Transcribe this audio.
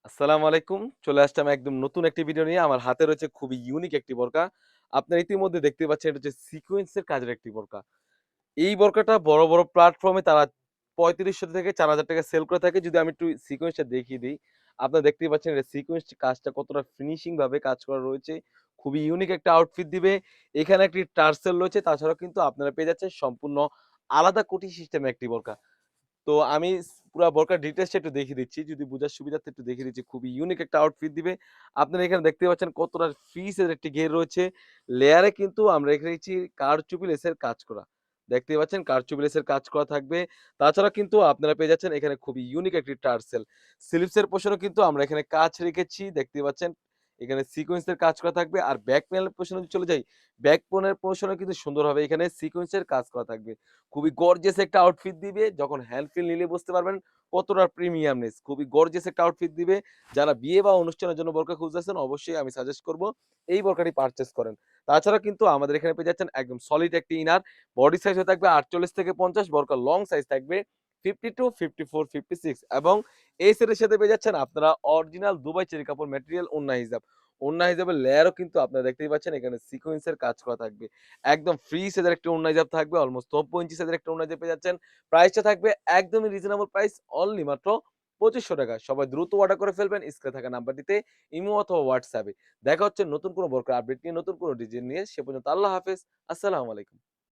আসসালামু আলাইকুম। চলে আসলাম একদম নতুন একটি ভিডিও নিয়ে। আমার হাতে রয়েছে খুবই ইউনিক একটি বোরকা। আপনারা ইতিমধ্যে দেখতে পাচ্ছেন এটা হচ্ছে সিকোয়েন্সের কাজের একটি বোরকা। এই বোরকাটা বড় প্ল্যাটফর্মে তারা ৳৩৫০০ থেকে ৳৪,০০০ সেল করে থাকে। যদি আমি একটু সিকোয়েন্সটা দেখিয়ে দেই। আপনারা দেখতেই পাচ্ছেন এটা সিকোয়েন্স কাজটা কতটা ফিনিশিং ভাবে কাজ করা রয়েছে। খুবই ইউনিক একটা আউটফিট দিবে। এখানে একটি টার্সেল রয়েছে। তাছাড়াও কিন্তু আপনারা পেয়ে যাচ্ছেন সম্পূর্ণ আলাদা কোটি সিস্টেমের একটি বোরকা। তো আমি পুরা বোরকার ডিটেইলসটা একটু দেখিয়ে দিচ্ছি। যদি বুঝার সুবিধার্থে একটু দেখিয়ে দিচ্ছি। খুবই ইউনিক একটা আউটফিট দিবে। আপনারা এখানে দেখতে পাচ্ছেন কতটা ফ্রিজের একটি ঘের রয়েছে। লেয়ারে কিন্তু আমরা রেখেছি কারচুপি লেসের কাজ করা। দেখতেই পাচ্ছেন কারচুপি লেসের কাজ করা থাকবে। তাছাড়া কিন্তু আপনারা পেয়ে যাচ্ছেন এখানে খুবই ইউনিক একটি টার্সেল। স্লিভস এর পোরশনও কিন্তু আমরা এখানে কাজ রেখেছি। দেখতেই পাচ্ছেন এখানে সিকোয়েন্স এর কাজ করা থাকবে। আর ব্যাক প্যানেলের পোরশনে যদি চলে যাই, ব্যাক প্যানেলের পোরশনও কিন্তু সুন্দরভাবে এখানে সিকোয়েন্স এর কাজ করা থাকবে। খুবই গর্জিয়াস একটা আউটফিট দিবে। যখন হ্যান্ড ফিল নিলে বুঝতে পারবেন কতটা প্রিমিয়ামনেস। খুবই গর্জিয়াস একটা আউটফিট দিবে। যারা বিয়ে বা অনুষ্ঠানের জন্য বোরকা খুঁজতেছেন অবশ্যই আমি সাজেস্ট করব এই বোরকাটি পারচেজ করেন। তাছাড়া কিন্তু আমাদের এখানে পেয়ে যাচ্ছেন একদম সলিড একটি ইনার। বডি সাইজ হয়ে থাকবে ৪৮ থেকে ৫০, বোরকার লং সাইজ থাকবে 52, 54, 56 এবং এই সেটের সাথে পেয়ে যাচ্ছেন আপনারা অরিজিনাল দুবাই চেরি কাপড় ম্যাটেরিয়াল ওড়না হিজাব। ওড়না হিজাবের লেয়ারও কিন্তু আপনারা দেখতেই পাচ্ছেন এখানে সিকোয়েন্স এর কাজ করা থাকবে। একদম ফ্রি সাইজের একটা ওড়না হিজাব থাকবে। অলমোস্ট ৯০ ইঞ্চি সাইজের একটা ওড়না হিজাব পেয়ে যাচ্ছেন। প্রাইসটা থাকবে একদমই রিজনেবল প্রাইস অনলি মাত্র ৳২৫০০। সবাই দ্রুত অর্ডার করে ফেলবেন স্ক্রিনে থাকা নাম্বারটিতে ইমো অথবা হোয়াটসঅ্যাপে। দেখা হচ্ছে নতুন কোনো বোরকার আপডেট নিয়ে, নতুন কোনো ডিজাইন নিয়ে। সে পর্যন্ত আল্লাহ হাফেজ। আসসালামু আলাইকুম।